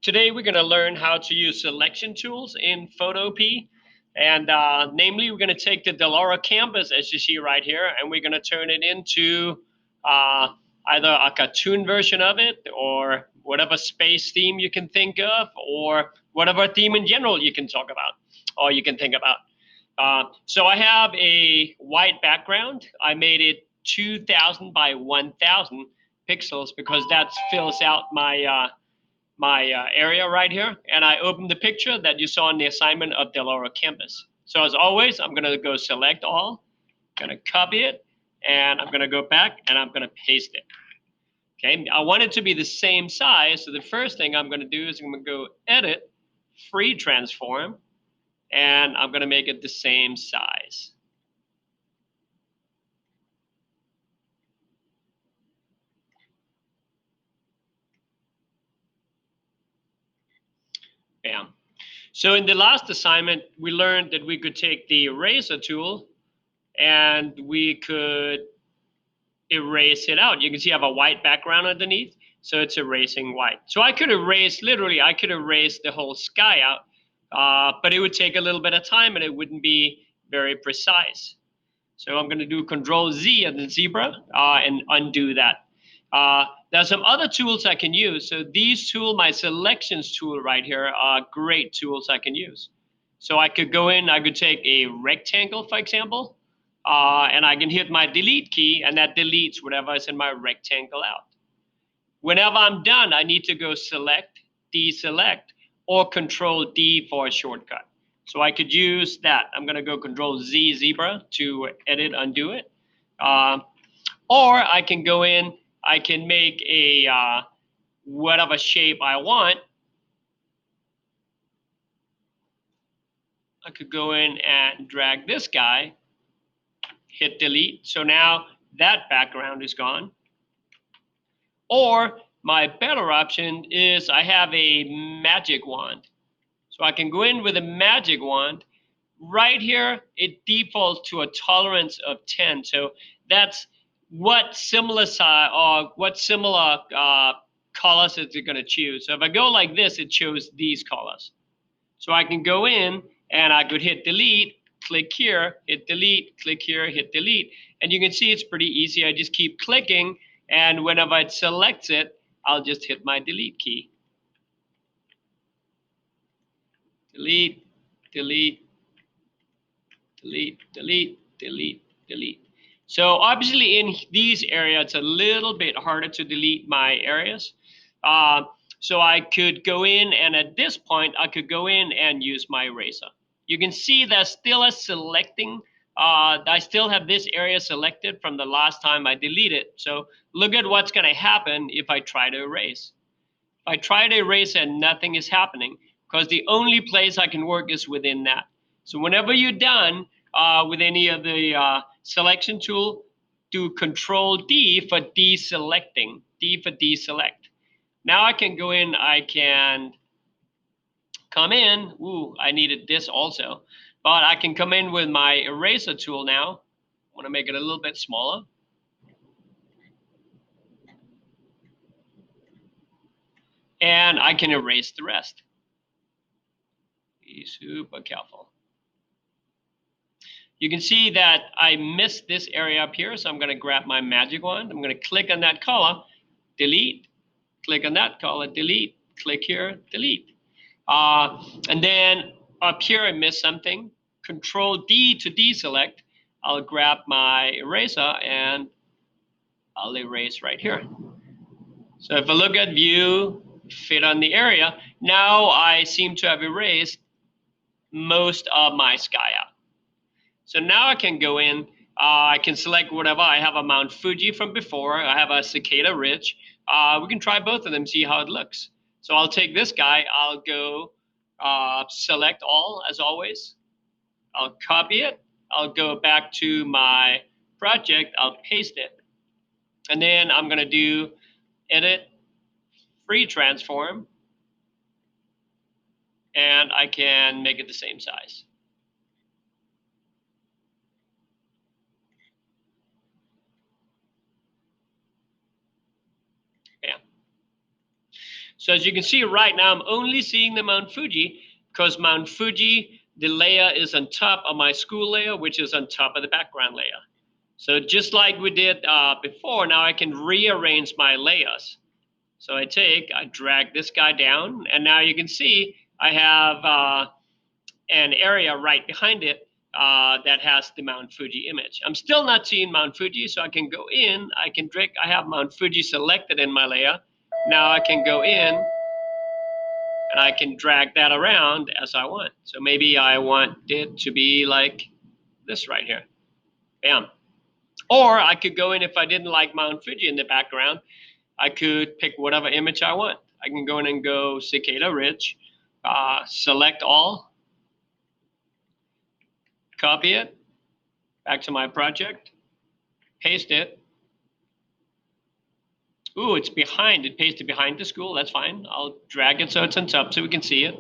Today we're going to learn how to use selection tools in Photopea. And namely, we're going to take the Oro Campus, as you see right here, and we're going to turn it into either a cartoon version of it or whatever space theme you can think of, or whatever theme in general you can talk about or you can think about. So I have a white background. I made it 2000 by 1000 pixels because that fills out my area right here, and I opened the picture that you saw in the assignment of the Oro Campus. So as always, I'm going to go select all, going to copy it, and I'm going to go back and I'm going to paste it. Okay, I want it to be the same size, so the first thing I'm going to do is I'm going to go edit, free transform, and I'm going to make it the same size. Bam. So in the last assignment, we learned that we could take the eraser tool and we could erase it out. You can see I have a white background underneath, so it's erasing white. So I could erase, literally, I could erase the whole sky out, but it would take a little bit of time and it wouldn't be very precise. So I'm going to do Control Z on the zebra and undo that. There's some other tools I can use. So these tools, my selections tool right here, are great tools I can use. So I could go in, I could take a rectangle, for example, and I can hit my delete key, and that deletes whatever is in my rectangle out. Whenever I'm done, I need to go select, deselect, or Control D for a shortcut. So I could use that. I'm going to go Control Z zebra to edit, undo it. Or I can go in, I can make a whatever shape I want. I could go in and drag this guy, hit delete. So now that background is gone. Or my better option is I have a magic wand. So I can go in with a magic wand. Right here, it defaults to a tolerance of 10. So that's what similar size or what similar colors is it going to choose. So if I go like this, it shows these colors. So I can go in and I could hit delete, click here, hit delete, click here, hit delete. And you can see it's pretty easy. I just keep clicking, and whenever it selects it, I'll just hit my delete key. Delete, delete, delete, delete, delete, delete. So obviously in these areas, it's a little bit harder to delete my areas. So I could go in, and at this point, I could go in and use my eraser. You can see there's still a selecting. I still have this area selected from the last time I deleted. So look at what's going to happen if I try to erase. If I try to erase and nothing is happening, because the only place I can work is within that. So whenever you're done with any of the selection tool, do Control D for deselecting, D for deselect. Now I can go in, I can come in, ooh, I needed this also, but I can come in with my eraser tool now. I want to make it a little bit smaller. And I can erase the rest. Be super careful. You can see that I missed this area up here, so I'm going to grab my magic wand. I'm going to click on that color, delete, click on that color, delete, click here, delete. And then up here, I missed something. Control D to deselect. I'll grab my eraser and I'll erase right here. So if I look at view, fit on the area, now I seem to have erased most of my sky out. So now I can go in, I can select whatever. I have a Mount Fuji from before. I have a Cicada Ridge. We can try both of them, see how it looks. So I'll take this guy. I'll go select all, as always. I'll copy it. I'll go back to my project. I'll paste it. And then I'm going to do edit, free transform. And I can make it the same size. Bam. So as you can see right now, I'm only seeing the Mount Fuji because Mount Fuji, the layer is on top of my school layer, which is on top of the background layer. So just like we did before, now I can rearrange my layers. So I drag this guy down, and now you can see I have an area right behind it that has the Mount Fuji image. I'm still not seeing Mount Fuji, so I can go in, I have Mount Fuji selected in my layer. Now I can go in and I can drag that around as I want. So maybe I want it to be like this right here. Bam. Or I could go in, if I didn't like Mount Fuji in the background, I could pick whatever image I want. I can go in and go Cicada Ridge, select all, copy it, back to my project, paste it. Ooh, it's behind. It pasted behind the school. That's fine. I'll drag it so it's on top so we can see it.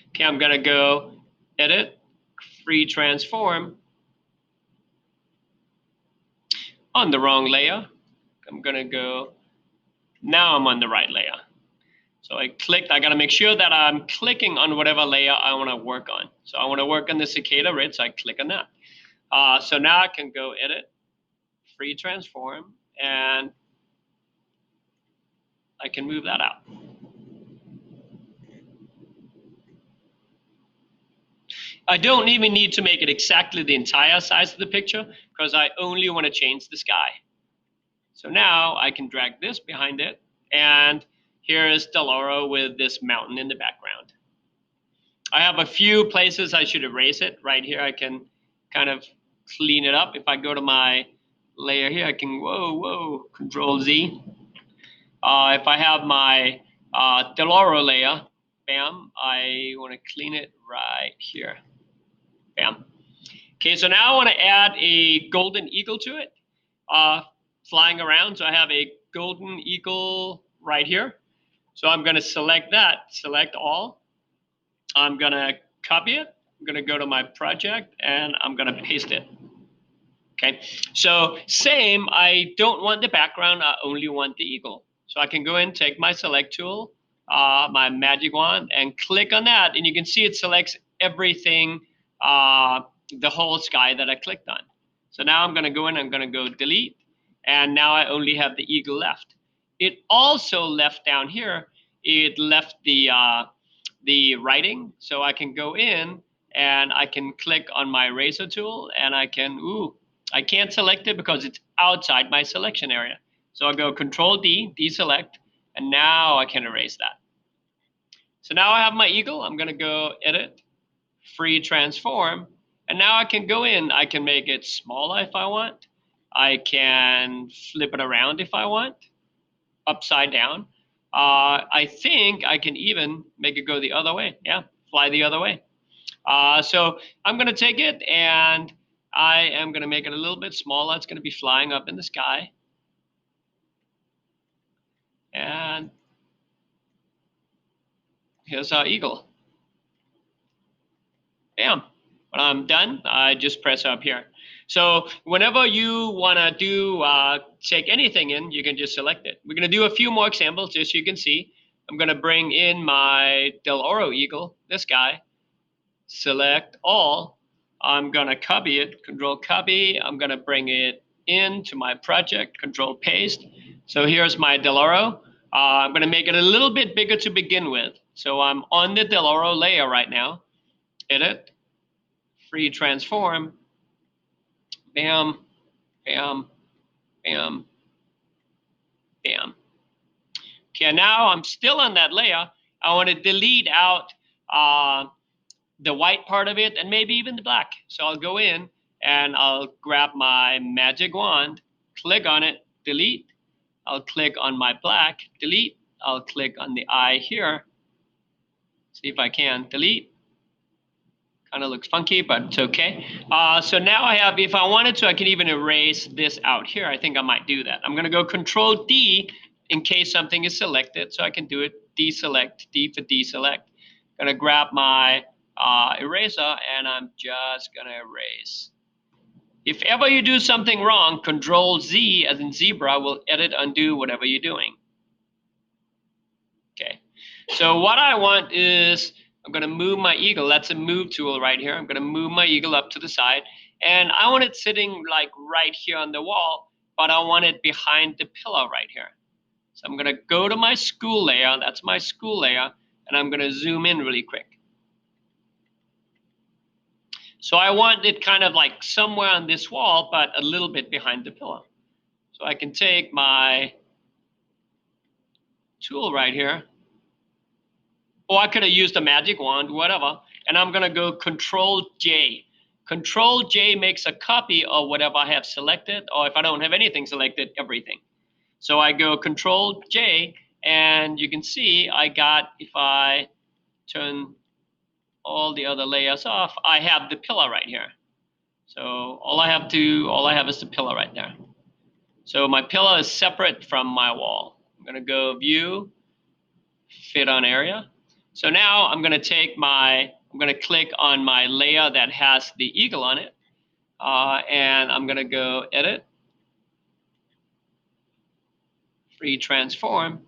Okay, I'm going to go edit, free transform. On the wrong layer. I'm going to go, now I'm on the right layer. So I clicked, I got to make sure that I'm clicking on whatever layer I want to work on. So I want to work on the Cicada Ridge, so I click on that. So now I can go edit, free transform, and I can move that out. I don't even need to make it exactly the entire size of the picture because I only want to change the sky. So now I can drag this behind it, and here is Del Oro with this mountain in the background. I have a few places I should erase it. Right here I can kind of clean it up. If I go to my layer here, I can, Control Z. If I have my Del Oro layer, bam, I want to clean it right here. Bam. Okay, so now I want to add a golden eagle to it, flying around. So I have a golden eagle right here. So I'm going to select that, select all. I'm going to copy it. I'm going to go to my project, and I'm going to paste it. Okay, so same, I don't want the background, I only want the eagle. So I can go in, take my select tool, my magic wand, and click on that, and you can see it selects everything, the whole sky that I clicked on. So now I'm going to go in, I'm going to go delete, and now I only have the eagle left. It also left down here, it left the writing, so I can go in and I can click on my eraser tool, and I can, I can't select it because it's outside my selection area. So I'll go Control D, deselect, and now I can erase that. So now I have my eagle. I'm going to go edit, free transform, and now I can go in. I can make it smaller if I want. I can flip it around if I want, upside down. I think I can even make it go the other way. Yeah, fly the other way. So I'm going to take it, and I am going to make it a little bit smaller. It's going to be flying up in the sky. And here's our eagle. Bam. When I'm done, I just press up here. So whenever you want to do, take anything in, you can just select it. We're going to do a few more examples, just so you can see. I'm going to bring in my Del Oro eagle, this guy, select all. I'm going to copy it, Control copy. I'm going to bring it into my project, Control paste. So here's my Del Oro. I'm going to make it a little bit bigger to begin with. So I'm on the Del Oro layer right now. Edit, free transform, bam, bam, bam, bam. Okay, now I'm still on that layer. I want to delete out the white part of it and maybe even the black. So I'll go in and I'll grab my magic wand, click on it, delete. I'll click on my black, delete. I'll click on the eye here. See if I can delete. Kind of looks funky, but it's okay. So now I have, if I wanted to, I can even erase this out here. I think I might do that. I'm going to go Control D in case something is selected. So I can do it, deselect, D for deselect. I'm going to grab my eraser, and I'm just going to erase. If ever you do something wrong, Control Z as in zebra will edit, undo whatever you're doing. Okay. So what I want is, I'm going to move my eagle. That's a move tool right here. I'm going to move my eagle up to the side. And I want it sitting like right here on the wall, but I want it behind the pillar right here. So I'm going to go to my school layer. That's my school layer. And I'm going to zoom in really quick. So I want it kind of like somewhere on this wall, but a little bit behind the pillar. So I can take my tool right here, or I could have used a magic wand, whatever, and I'm gonna go Control J. Control J makes a copy of whatever I have selected, or if I don't have anything selected, everything. So I go Control J, and you can see I got, if I turn all the other layers off, I have the pillar right here. So all I have is the pillar right there. So my pillar is separate from my wall. I'm gonna go View, Fit on Area. So now I'm gonna click on my layer that has the eagle on it, and I'm gonna go Edit, Free Transform.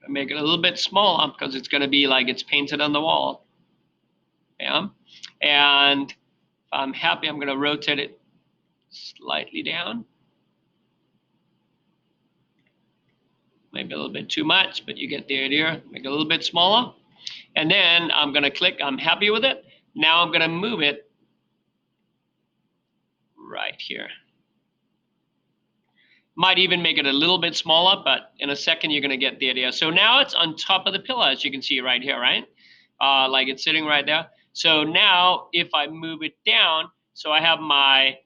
Gonna make it a little bit smaller because it's gonna be like it's painted on the wall. Bam. And if I'm happy, I'm gonna rotate it slightly down. Maybe a little bit too much, but you get the idea. Make it a little bit smaller. And then I'm going to click, I'm happy with it. Now I'm going to move it right here. Might even make it a little bit smaller, but in a second you're going to get the idea. So now it's on top of the pillar, as you can see right here, right? Like it's sitting right there. So now if I move it down, so I have my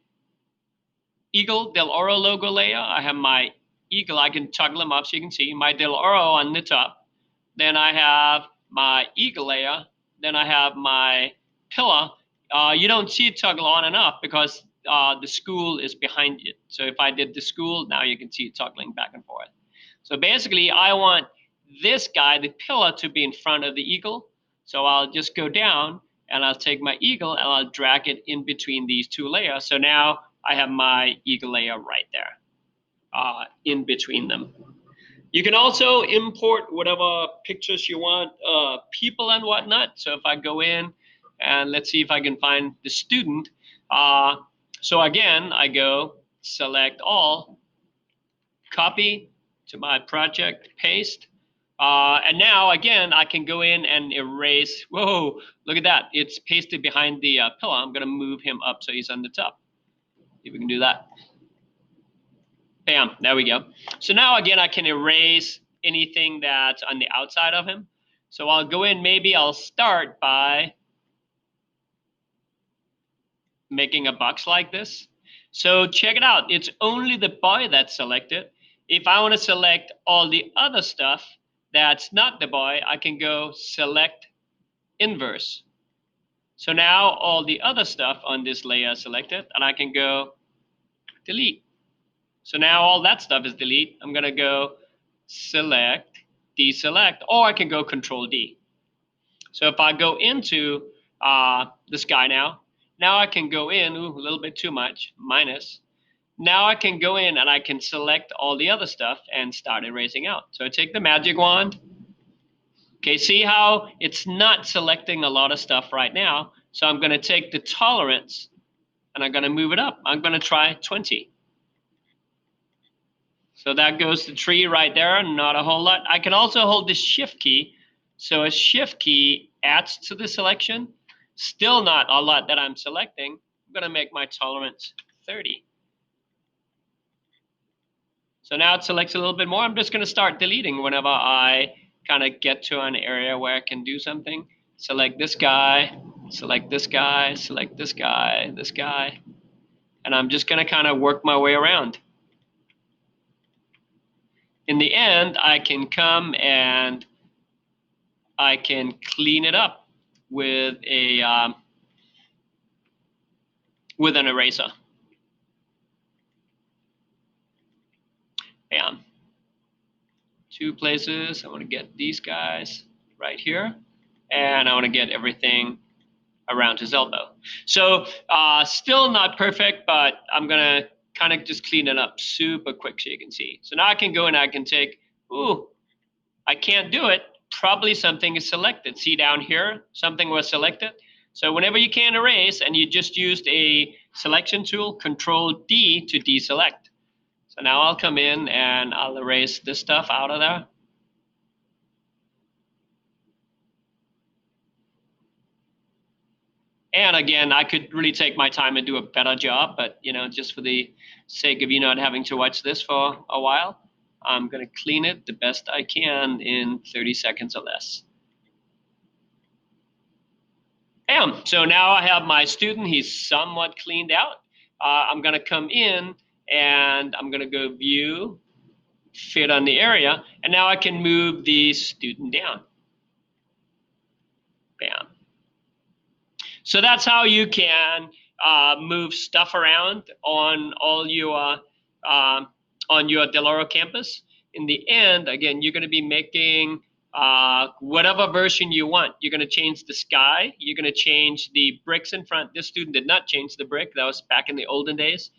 Eagle Del Oro logo layer. I have my eagle. I can toggle them up so you can see my Del Oro on the top. Then I have my eagle layer. Then I have my pillar. You don't see it toggle on and off because the school is behind it. So if I did the school, now you can see it toggling back and forth. So basically, I want this guy, the pillar, to be in front of the eagle. So I'll just go down and I'll take my eagle and I'll drag it in between these two layers. So now I have my eagle layer right there, in between them. You can also import whatever pictures you want, people and whatnot. So if I go in and let's see if I can find the student. So again, I go select all, copy to my project, paste. And now again, I can go in and erase. Whoa, look at that. It's pasted behind the pillar. I'm gonna move him up so he's on the top. If we can do that. Bam, there we go. So now again, I can erase anything that's on the outside of him. So I'll go in, maybe I'll start by making a box like this. So check it out, it's only the boy that's selected. If I want to select all the other stuff that's not the boy, I can go select inverse. So now all the other stuff on this layer is selected and I can go delete. So now all that stuff is delete. I'm gonna go select, deselect, or I can go Control D. So if I go into this guy now I can go in, ooh, a little bit too much, minus. Now I can go in and I can select all the other stuff and start erasing out. So I take the magic wand. Okay, see how it's not selecting a lot of stuff right now. So I'm gonna take the tolerance and I'm gonna move it up. I'm gonna try 20. So that goes to tree right there, not a whole lot. I can also hold the shift key. So a shift key adds to the selection. Still not a lot that I'm selecting. I'm gonna make my tolerance 30. So now it selects a little bit more. I'm just gonna start deleting whenever I kind of get to an area where I can do something. Select this guy, select this guy, select this guy, this guy. And I'm just gonna kind of work my way around. In the end, I can come and I can clean it up with a with an eraser. Bam. Two places. I want to get these guys right here, and I want to get everything around his elbow. So still not perfect, but I'm gonna kind of just clean it up super quick so you can see. So now I can go and I can take, ooh, I can't do it probably something is selected. See down here, something was selected. So whenever you can erase and you just used a selection tool, Control D to deselect. So now I'll come in and I'll erase this stuff out of there. And again, I could really take my time and do a better job, but just for the sake of you not having to watch this for a while, I'm going to clean it the best I can in 30 seconds or less. Bam. So now I have my student. He's somewhat cleaned out. I'm going to come in and I'm going to go view, fit on the area, and now I can move the student down. Bam. So that's how you can move stuff around on all your on your Del Oro campus. In the end, again, you're going to be making whatever version you want. You're going to change the sky. You're going to change the bricks in front. This student did not change the brick. That was back in the olden days.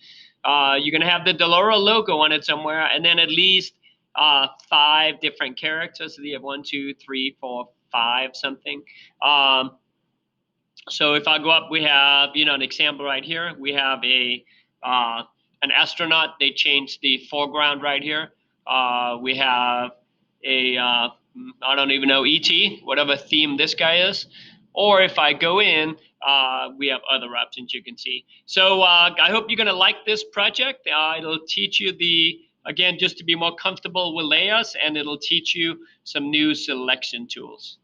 You're going to have the Del Oro logo on it somewhere, and then at least 5 different characters. So you have 1, 2, 3, 4, 5 something. So if I go up, we have, an example right here. We have an astronaut. They changed the foreground right here. We have I don't even know, ET, whatever theme this guy is. Or if I go in, we have other options you can see. So I hope you're going to like this project. It'll teach you again, just to be more comfortable with layers, and it'll teach you some new selection tools.